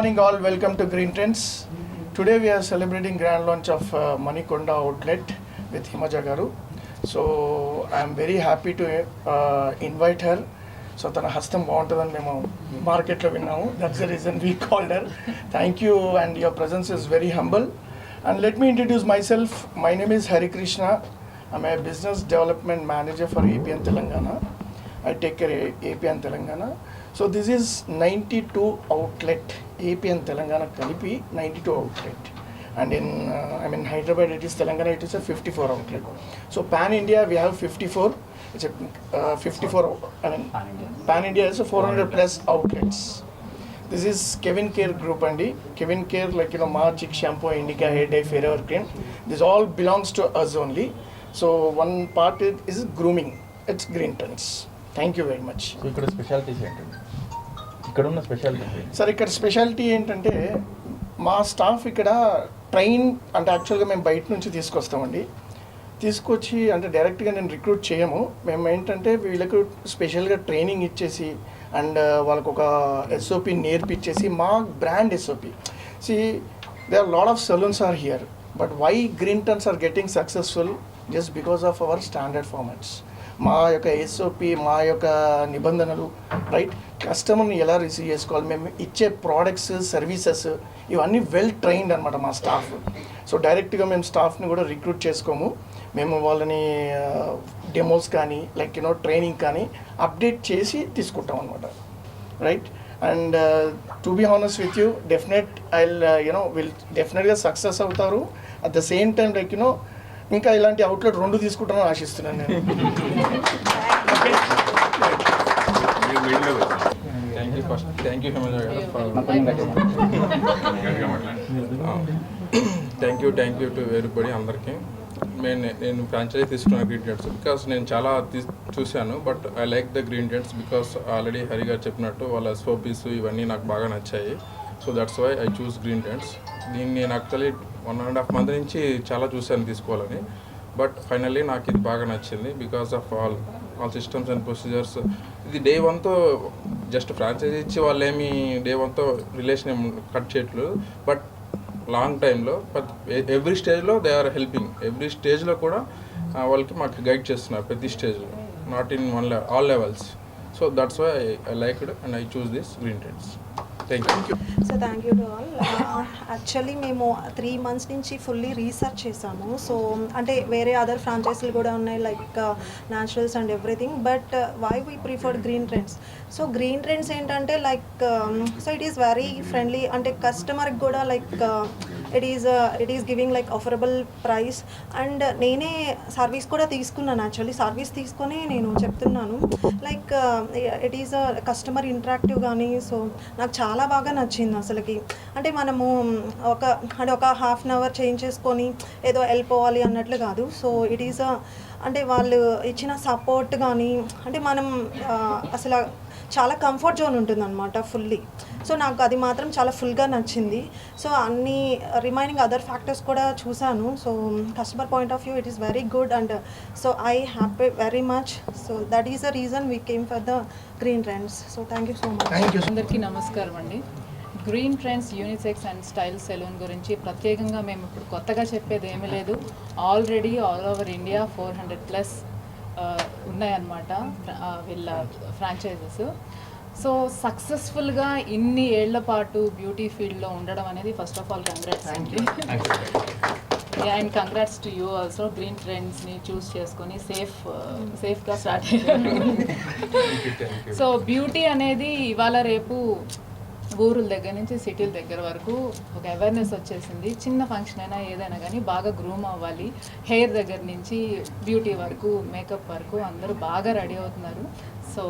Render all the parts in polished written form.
morning all, welcome to Green Trends. Today we are celebrating grand launch of Manikonda outlet with Himaja Garu. So I am very happy to invite her. So తన హస్తం బాగుంటుందని మేము మార్కెట్లో విన్నాము. That's the reason we called her. Thank you, and your presence is very humble. And let me introduce myself. My name is Hari Krishna. I'm a business development manager for AP and Telangana. I take care of AP and Telangana. So this is 92 outlet, AP and Telangana Kalipi, 92 outlet. And in Hyderabad it is Telangana, it is a 54 outlet. So Pan India we have 54. It's a 54. Pan India is a 400 plus outlets. This is Kevin Care Group and Kevin Care, like Magic Shampoo, Indica Hair Dye, Forever Cream. This all belongs to us only. So one part is grooming. It's Green Trends. Thank you very much. So ఇక్కడ specialities ఏంటండి? ఇక్కడ ఉన్న speciality sir, ఇక్కడ speciality ఏంటంటే మా staff ఇక్కడ train అంటే యాక్చువల్గా మేము బయట నుంచి తీసుకొస్తామండి. తీసుకొచ్చి అంటే డైరెక్ట్గా నేను రిక్రూట్ చేయము. మేము ఏంటంటే వీళ్ళకు స్పెషల్గా ట్రైనింగ్ ఇచ్చేసి అండ్ వాళ్ళకు ఒక ఎస్ఓపి నేర్పించేసి మా brand SOP. See they are lot of salons are here, but why Green Trends are getting successful just because of our standard formats. మా యొక్క ఎస్ఓపి, మా యొక్క నిబంధనలు, రైట్, కస్టమర్ని ఎలా రిసీవ్ చేసుకోవాలి, మేము ఇచ్చే ప్రోడక్ట్స్, సర్వీసెస్ ఇవన్నీ వెల్ ట్రైన్డ్ అనమాట మా స్టాఫ్. సో డైరెక్ట్గా మేము స్టాఫ్ని కూడా రిక్రూట్ చేసుకోము. మేము వాళ్ళని డెమోస్ కానీ లైక్ ట్రైనింగ్ కానీ అప్డేట్ చేసి తీసుకుంటాం అనమాట, right. And to be honest with you, will డెఫినెట్గా సక్సెస్ అవుతారు. At the same time like ఇంకా ఇలాంటి అవుట్లెట్ 2 తీసుకుంటానని ఆశిస్తున్నాను నేను. Thank you Himaja thank you to everybody అందరికీ. నేను ఫ్రాంచైజీ తీసుకున్నాను గ్రీన్ టెంట్స్ బికాస్ నేను చాలా చూశాను, but I like the Green Trends because already Hari గారు చెప్పినట్టు వాళ్ళ ఎస్ఓపీస్ ఇవన్నీ నాకు బాగా నచ్చాయి. So that's why I choose Green Trends. దీన్ని నేను యాక్చువల్లీ 1.5 months నుంచి చాలా చూశాను తీసుకోవాలని, బట్ ఫైనల్లీ నాకు ఇది బాగా నచ్చింది because of all systems and procedures. ఇది డే 1తో జస్ట్ ఫ్రాంచైజీ ఇచ్చి వాళ్ళు ఏమి డే 1తో రిలేషన్ ఏమి కట్ చేయట్లేదు, బట్ లాంగ్ టైంలో బట్ ఎవ్రీ స్టేజ్లో దే ఆర్ హెల్పింగ్. ఎవ్రీ స్టేజ్లో కూడా వాళ్ళకి మాకు గైడ్ చేస్తున్నారు ప్రతి స్టేజ్లో, not in all levels. So that's why I like it and I choose this Green Trends. Thank you. So thank you to all. Actually మేము 3 months నుంచి ఫుల్లీ రీసెర్చ్ చేసాము. సో అంటే వేరే అదర్ ఫ్రాంచైజీలు కూడా ఉన్నాయి like Naturals and everything, but why we preferred Green trends. So Green Trends ఏంటంటే like so it is very friendly, అంటే కస్టమర్కి కూడా like it is giving like affordable price. And నేనే సర్వీస్ కూడా తీసుకున్నాను. యాక్చువల్లీ సర్వీస్ తీసుకొని నేను చెప్తున్నాను like it is customer interactive కానీ. సో నాకు చాలా బాగా నచ్చింది అసలుకి. అంటే మనము ఒక హాఫ్ అన్ అవర్ చేంజ్ చేసుకొని ఏదో వెళ్ళిపోవాలి అన్నట్లు కాదు. సో ఇట్ ఈస్ అంటే వాళ్ళు ఇచ్చిన సపోర్ట్ కానీ అంటే మనం అసలు చాలా కంఫర్ట్ జోన్ ఉంటుంది అనమాట ఫుల్లీ. సో నాకు అది మాత్రం చాలా ఫుల్గా నచ్చింది. సో అన్ని రిమైనింగ్ అదర్ ఫ్యాక్టర్స్ కూడా చూశాను. So customer point of view it is very good and so I happy very much. So that is the reason we came for the Green trends. So thank you so much. అందరికీ నమస్కారం అండి. Green Trends unisex and style salon గురించి ప్రత్యేకంగా మేము ఇప్పుడు కొత్తగా చెప్పేది ఏమీ లేదు. ఆల్రెడీ ఆల్ ఓవర్ ఇండియా 400+ ఉన్నాయన్నమాట వీళ్ళ ఫ్రాంచైజెస్. సో సక్సెస్ఫుల్గా ఇన్ని ఏళ్ల పాటు బ్యూటీ ఫీల్డ్లో ఉండడం అనేది ఫస్ట్ ఆఫ్ ఆల్ కంగ్రాట్స్ అండి. And congrats to you also. Green ట్రెండ్స్ని చూస్ చేసుకొని సేఫ్గా స్టార్ట్ అయ్యారు. సో బ్యూటీ అనేది ఇవాళ రేపు ఊరుల దగ్గర నుంచి సిటీల దగ్గర వరకు ఒక అవేర్నెస్ వచ్చేసింది. చిన్న ఫంక్షన్ అయినా ఏదైనా కానీ బాగా గ్రూమ్ అవ్వాలి. హెయిర్ దగ్గర నుంచి బ్యూటీ వరకు, మేకప్ వరకు అందరూ బాగా రెడీ అవుతున్నారు. సో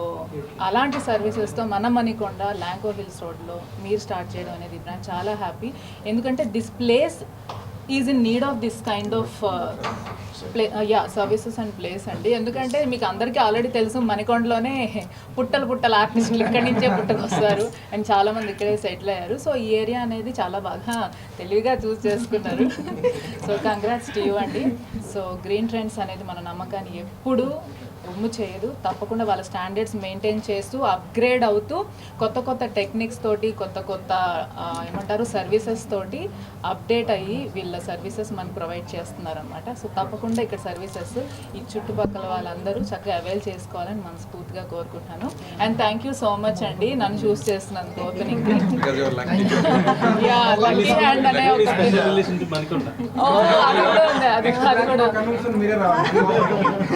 అలాంటి సర్వీసెస్తో మన మణికొండ ల్యాంకో హిల్స్ రోడ్లో మీరు స్టార్ట్ చేయడం అనేది నాకు చాలా హ్యాపీ. ఎందుకంటే this place is in need of this kind of services and place అండి. ఎందుకంటే మీకు అందరికీ ఆల్రెడీ తెలుసు మణికొండలోనే పుట్టల ఆర్టిస్టులు ఇక్కడి నుంచే పుట్టుకొస్తారు అండ్ చాలామంది ఇక్కడే సెటిల్ అయ్యారు. సో ఈ ఏరియా అనేది చాలా బాగా తెలివిగా చూస్ చేసుకున్నారు. సో కంగ్రాట్స్ టు యూ అండి. సో గ్రీన్ ట్రెండ్స్ అనేది మన నమ్మకాన్ని ఎప్పుడు బొమ్ము చేయదు. తప్పకుండా వాళ్ళ స్టాండర్డ్స్ మెయింటైన్ చేస్తూ అప్గ్రేడ్ అవుతూ కొత్త టెక్నిక్స్ తోటి కొత్త ఏమంటారు సర్వీసెస్ తోటి అప్డేట్ అయ్యి వీళ్ళ సర్వీసెస్ మనకు ప్రొవైడ్ చేస్తున్నారనమాట. సో తప్పకుండా ఇక్కడ సర్వీసెస్ ఈ చుట్టుపక్కల వాళ్ళందరూ చక్కగా అవైల్ చేసుకోవాలని మనస్ఫూర్తిగా కోరుకుంటున్నాను. And thank you so much అండి నన్ను చూస్ చేస్తున్నందుకు ఓపెనింగ్. లక్కీ హ్యాండ్ అనే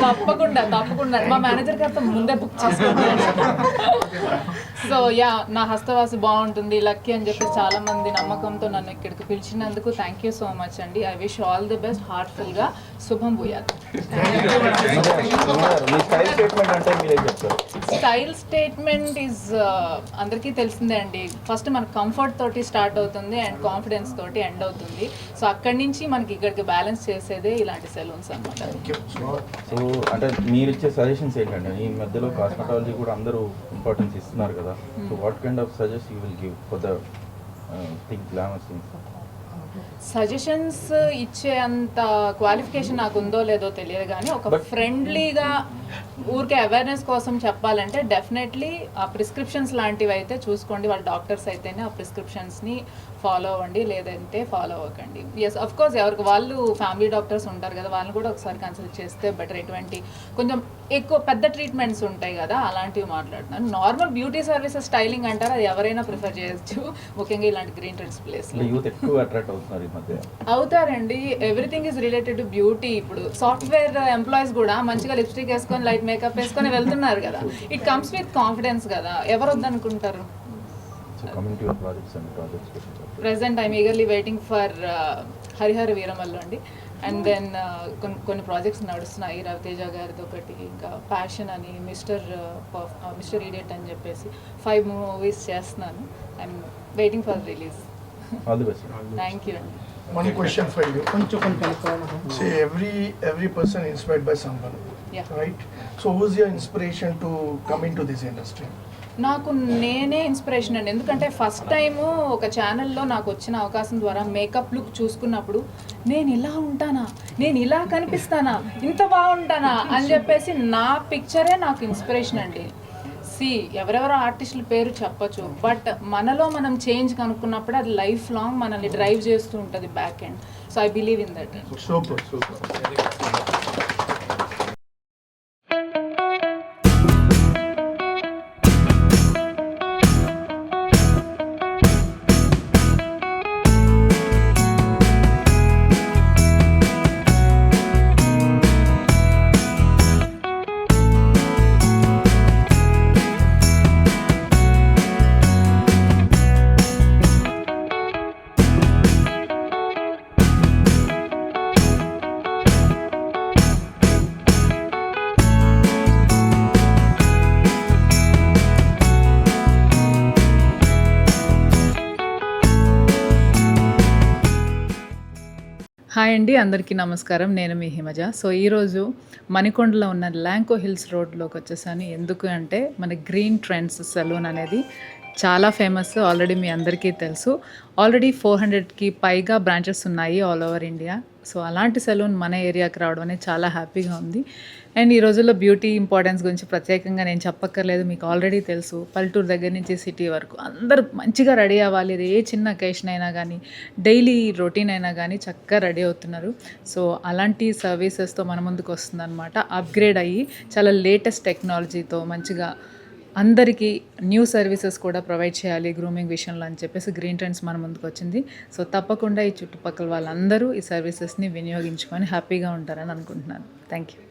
తప్పకుండా మా మేనేజర్ గారితో ముందే బుక్ చేసుకుంటాను. సో నా హస్తవాసి బాగుంటుంది లక్కీ అని చెప్పి చాలా మంది నమ్మకంతో నన్ను ఇక్కడికి పిలిచినందుకు థ్యాంక్ యూ సో మచ్ అండి. I wish all the best heartful గా. శుభం భూయాత్. స్టైల్ స్టేట్మెంట్ ఈజ్ అందరికీ తెలిసిందే అండి. ఫస్ట్ మనకు కంఫర్ట్ తోటి స్టార్ట్ అవుతుంది అండ్ కాన్ఫిడెన్స్ తోటి ఎండ్ అవుతుంది. సో అక్కడి నుంచి మనకి ఇక్కడికి బ్యాలెన్స్ చేసేదే ఇలాంటి సెలూన్స్ అనమాట. సో అంటే మీరు ఇచ్చే సజెషన్స్ ఏంటంటే ఈ మధ్యలో కాస్మెటాలజీ కూడా అందరూ ఇంపార్టెన్స్ ఇస్తున్నారు కదా. So what kind of suggest you will give for the thing glamours things? Suggestions ఇచ్చే అంత క్వాలిఫికేషన్ నాకు ఉందో లేదో తెలియదు కానీ ఒక ఫ్రెండ్లీగా ఊరికే అవేర్నెస్ కోసం చెప్పాలంటే డెఫినెట్లీ ఆ ప్రిస్క్రిప్షన్స్ లాంటివి అయితే చూసుకోండి. వాళ్ళ డాక్టర్స్ అయితేనే ఆ ప్రిస్క్రిప్షన్స్ని ఫాలో అవ్వండి, లేదంటే ఫాలో అవ్వకండి. ఎస్ అఫ్ కోర్స్ ఎవరికి వాళ్ళు ఫ్యామిలీ డాక్టర్స్ ఉంటారు కదా, వాళ్ళని కూడా ఒకసారి కన్సల్ట్ చేస్తే బెటర్. ఎటువంటి కొంచెం ఎక్కువ పెద్ద ట్రీట్మెంట్స్ ఉంటాయి కదా అలాంటివి మాట్లాడుతున్నాను. నార్మల్ బ్యూటీ సర్వీసెస్ స్టైలింగ్ అంటారు, అది ఎవరైనా ప్రిఫర్ చేయొచ్చు, ముఖ్యంగా ఇలాంటి గ్రీన్ ట్రెండ్స్ ప్లేస్లో. యూత్ ఎక్కువ అట్రాక్ట్ అవుతున్నారు ఈ మధ్య. అవుతారండి. Everything is related to beauty. ఇప్పుడు సాఫ్ట్వేర్ ఎంప్లాయీస్ కూడా మంచిగా లిప్స్టిక్ వేసుకొని లైట్ మేకప్ వేసుకొని వెళ్తున్నారు కదా. ఇట్ కమ్స్ విత్ కాన్ఫిడెన్స్ కదా, ఎవరు వద్దనుకుంటారు. Present I'm eagerly waiting for Harihara Veeramallu అండి. అండ్ దెన్ కొన్ని ప్రాజెక్ట్స్ నడుస్తున్నాయి. రవితేజ గారిది ఒకటి, ఇంకా ప్యాషన్ అని, మిస్టర్ ఈడియట్ అని చెప్పేసి 5 మూవీస్ చేస్తున్నాను. I'm waiting for release. All the best. Thank you. One question for you. See, every person inspired by someone, Yeah. right? So who's your inspiration to come into this industry? నాకు నేనే inspiration అండి. ఎందుకంటే first time ఒక ఛానల్లో నాకు వచ్చిన అవకాశం ద్వారా మేకప్ లుక్ చూసుకున్నప్పుడు నేను ఇలా ఉంటానా, నేను ఇలా కనిపిస్తానా, ఇంత బాగుంటానా అని చెప్పేసి నా పిక్చరే నాకు ఇన్స్పిరేషన్ అండి. ఎవరెవరో ఆర్టిస్టుల పేరు చెప్పచ్చు, బట్ మనలో మనం చేంజ్ కనుక్కున్నప్పుడు అది లైఫ్ లాంగ్ మనల్ని డ్రైవ్ చేస్తూ ఉంటుంది back end. So I believe in that. Super. Hi అండి, అందరికీ నమస్కారం. నేను మీ హిమజ. సో ఈరోజు మణికొండలో ఉన్న ల్యాంకో హిల్స్ రోడ్లోకి వచ్చేసాను. ఎందుకు అంటే మన గ్రీన్ ట్రెండ్స్ సెలూన్ అనేది చాలా ఫేమస్, ఆల్రెడీ మీ అందరికీ తెలుసు. ఆల్రెడీ 400కి పైగా బ్రాంచెస్ ఉన్నాయి ఆల్ ఓవర్ ఇండియా. సో అలాంటి సెలూన్ మన ఏరియాకి రావడం అనేది చాలా హ్యాపీగా ఉంది. అండ్ ఈ రోజుల్లో బ్యూటీ ఇంపార్టెన్స్ గురించి ప్రత్యేకంగా నేను చెప్పక్కర్లేదు, మీకు ఆల్రెడీ తెలుసు. పల్లెటూరు దగ్గర నుంచి సిటీ వరకు అందరూ మంచిగా రెడీ అవ్వాలి. ఏ చిన్న అకేషన్ అయినా కానీ, డైలీ రొటీన్ అయినా కానీ చక్కగా రెడీ అవుతున్నారు. సో అలాంటి సర్వీసెస్తో మన ముందుకు వస్తుందన్నమాట. అప్గ్రేడ్ అయ్యి చాలా లేటెస్ట్ టెక్నాలజీతో మంచిగా అందరికీ న్యూ సర్వీసెస్ కూడా ప్రొవైడ్ చేయాలి గ్రూమింగ్ విషయంలో అని చెప్పేసి గ్రీన్ ట్రెండ్స్ మన ముందుకు వచ్చింది. సో తప్పకుండా ఈ చుట్టుపక్కల వాళ్ళందరూ ఈ సర్వీసెస్ని వినియోగించుకొని హ్యాపీగా ఉంటారని అనుకుంటున్నాను. Thank you.